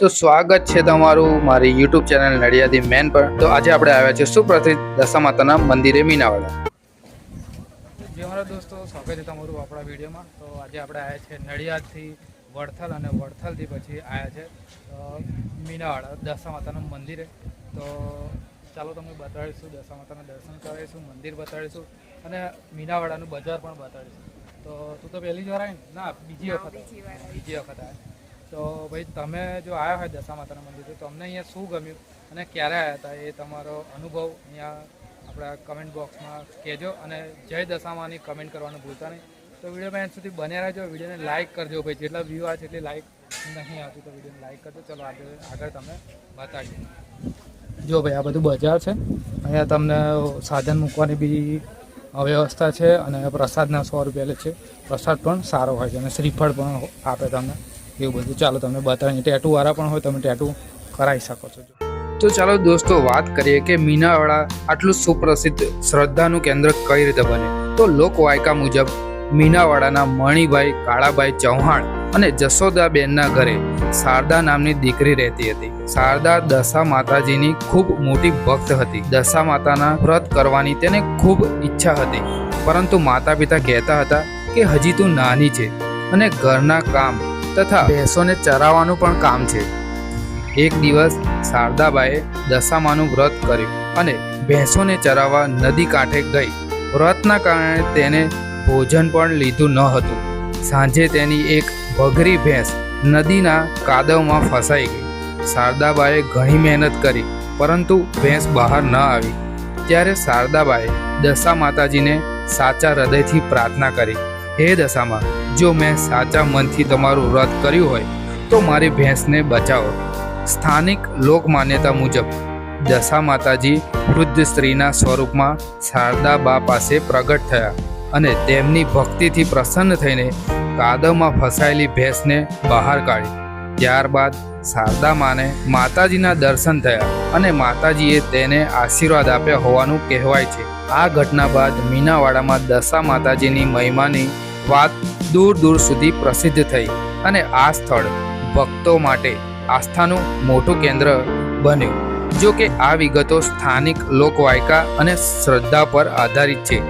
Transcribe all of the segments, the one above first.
તો સ્વાગત છે તમારું મારી યુટ્યુબ ચેનલ નડિયાદી મેન પર। તો આજે આપણે આવ્યા છે સુપ્રસિદ્ધ દશા માતાના મંદિરે મીનાવાડા। જે મારા દોસ્તો સ્વાગત છે તમારું આપણા વિડીયોમાં। તો આજે આપણે આવ્યા છે નડિયાદથી વડથલ અને વડથલથી પછી આવ્યા છે મીનાવાડા દશા માતાના મંદિરે। તો ચાલો તમને બતાડીશું, દશા માતાના દર્શન કરાવીશું, મંદિર બતાડીશું અને મીનાવાડાનું બજાર પણ બતાડીશું। તો તું તો પહેલી જ વાર આવી ના બીજી વખત આવે। તો ભાઈ તમે જો આવ્યા હોય દશા માતાના મંદિર તો તમને અહીંયા શું ગમ્યું અને ક્યારે આવ્યા હતા એ તમારો અનુભવ અહીંયા આપણા કમેન્ટ બોક્સમાં કહેજો અને જય દશામાની કમેન્ટ કરવાનું ભૂલતા નહીં। તો વિડીયોમાં એન્ડ સુધી બન્યા રહેજો, વિડીયોને લાઇક કરજો ભાઈ, જેટલા વ્યૂ આવે છે એટલી લાઇક નહીં આવતી તો વિડીયોને લાઇક કરજો। ચલો આગળ તમને બતાવીએ। જો ભાઈ આ બધું બજાર છે, અહીંયા તમને સાધન મૂકવાની બી વ્યવસ્થા છે અને પ્રસાદના 100 રૂપિયા લે છે। પ્રસાદ પણ સારો હોય છે અને શ્રીફળ પણ આપે તમને એવું બધું। ચાલો તમને બતાવીએ, ટેટુવાળા પણ હોય, તમે ટેટુ કરાવી શકો છો। તો ચાલો દોસ્તો વાત કરીએ કે મીનાવાડા આટલું સુપ્રસિદ્ધ શ્રદ્ધાનું કેન્દ્ર કઈ રીતે બને। તો લોકવાયકા મુજબ મીનાવાડાના મણિભાઈ કાળાભાઈ ચૌહાણ અને જશોદાબેનના ઘરે શારદા નામની દીકરી રહેતી હતી। શારદા દશા માતાજીની ખૂબ મોટી ભક્ત હતી। દશા માતાના વ્રત કરવાની તેને ખૂબ ઈચ્છા હતી, પરંતુ માતા પિતા કહેતા હતા કે હજી તું નાની છે અને ઘરના કામ તથા ભેંસોને ચરાવવાનું પણ કામ છે। એક દિવસ શારદાબાએ દશામાનું વ્રત કર્યું અને ભેંસોને ચરાવવા નદી કાંઠે ગઈ। વ્રતના કારણે તેને ભોજન પણ લીધું ન હતું। સાંજે તેની એક ભગરી ભેંસ નદીના કાદવમાં ફસાઈ ગઈ। શારદાબાએ ઘણી મહેનત કરી પરંતુ ભેંસ બહાર ન આવી। ત્યારે શારદાબાએ દશા માતાજીને સાચા હૃદયથી પ્રાર્થના કરી, હે દશામાં, જો મેં સાચા મનથી તમારું વ્રત કર્યું હોય તો મારી ભેંસને બચાવો। સ્થાનિક લોકમાન્યતા મુજબ દશા માતાજી વૃદ્ધ સ્ત્રીના સ્વરૂપમાં શારદાબા પાસે પ્રગટ થયા અને તેમની ભક્તિથી પ્રસન્ન થઈને કાદવમાં ફસાયેલી ભેંસને બહાર કાઢી। ત્યારબાદ શારદામાને માતાજીના દર્શન થયા અને માતાજીએ તેને આશીર્વાદ આપ્યા હોવાનું કહેવાય છે। આ ઘટના બાદ મીનાવાડામાં દશા માતાજીની મહિમાની વાત દૂર દૂર સુધી પ્રસિદ્ધ થઈ અને આ સ્થળ ભક્તો માટે આસ્થાનું મોટું કેન્દ્ર બન્યું। જો કે આ વિગતો સ્થાનિક લોકવાયકા અને શ્રદ્ધા પર આધારિત છે,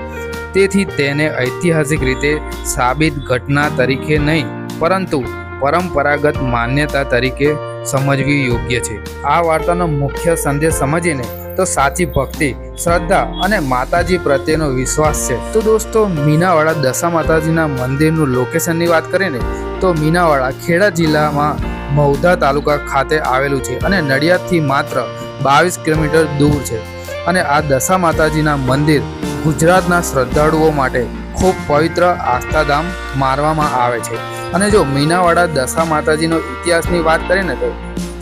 તેથી તેને ઐતિહાસિક રીતે સાબિત ઘટના તરીકે નહીં પરંતુ પરંપરાગત માન્યતા તરીકે સમજવી યોગ્ય છે। આ વાર્તાનો મુખ્ય સંદેશ સમજીને તો સાચી ભક્તિ, શ્રદ્ધા અને માતાજી પ્રત્યેનો વિશ્વાસ છે। તો દોસ્તો મીનાવાડા દશા માતાજીના મંદિરનું લોકેશનની વાત કરીને તો મીનાવાડા ખેડા જિલ્લામાં મહુધા તાલુકા ખાતે આવેલું છે અને નડિયાદથી માત્ર 22 કિલોમીટર દૂર છે। અને આ દશા માતાજીના મંદિર ગુજરાતના શ્રદ્ધાળુઓ માટે ખૂબ પવિત્ર આસ્થાધામ માનવામાં આવે છે। અને જો મીનાવાડા દશા માતાજીનો ઇતિહાસની વાત કરીએ ને તો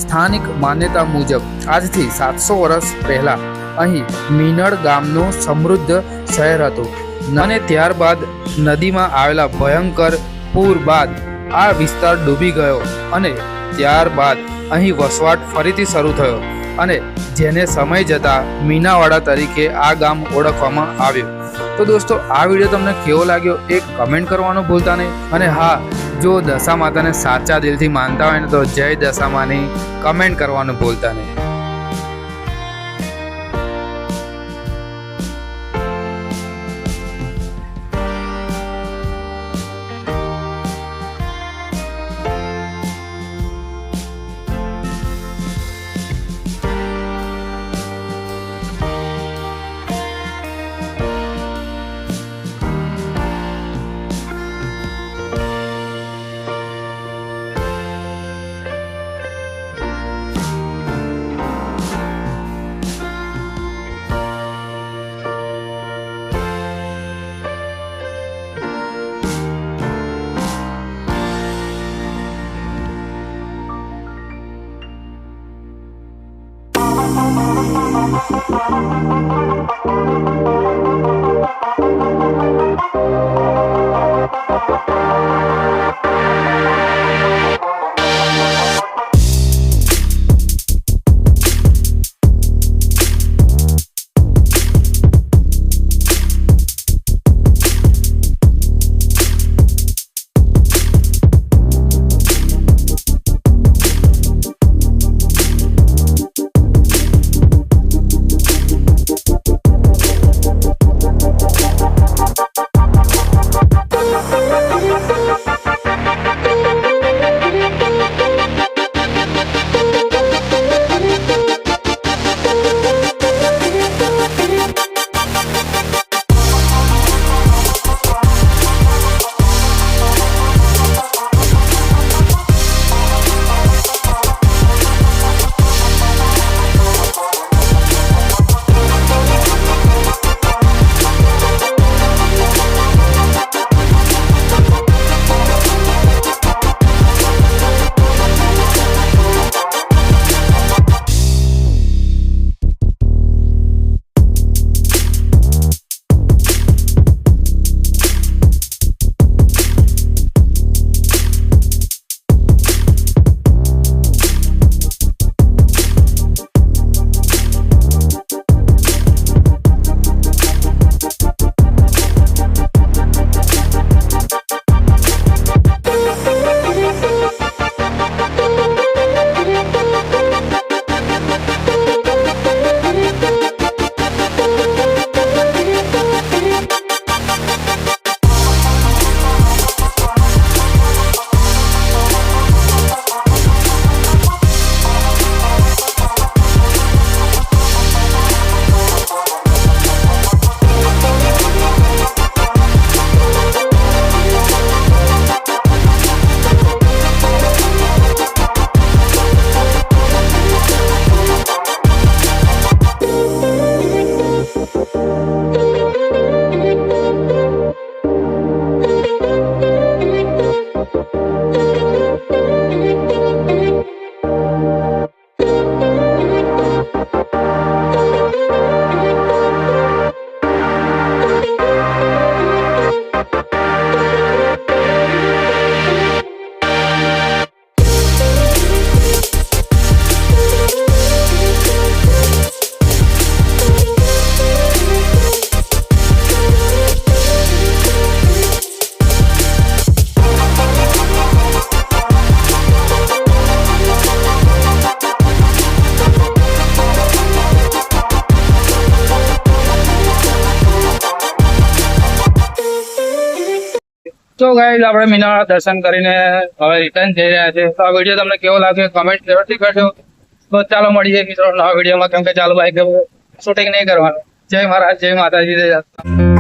સ્થાનિક માન્યતા મુજબ આજથી 700 વર્ષ પહેલાં અહીં મીનળ ગામનું સમૃદ્ધ શહેર હતું અને ત્યારબાદ નદીમાં આવેલા ભયંકર પૂર બાદ આ વિસ્તાર ડૂબી ગયો અને ત્યારબાદ અહીં વસવાટ ફરીથી શરૂ થયો અને જેને સમય જતાં મીનાવાડા તરીકે આ ગામ ઓળખવામાં આવ્યું। તો દોસ્તો આ વિડીયો તમને કેવો લાગ્યો એ કમેન્ટ કરવાનું ભૂલતા નહીં અને હા, જો દશા માતાને સાચા દિલથી માનતા હોય ને તો જય દશામાની કમેન્ટ કરવાનું ભૂલતા નહીં। તો ગાઈઝ આપણે મીનાવાળા દર્શન કરીને હવે રિટર્ન જઈ રહ્યા છે. તો આ વિડીયો તમને કેવો લાગ્યો કમેન્ટ જરૂરથી કરજો. તો ચાલો મળીએ મિત્રો નવા વિડીયોમાં, કેમ કે ચાલુ બાઈક શૂટિંગ નહીં કરવાનું. જય મહારાજ, જય માતાજી.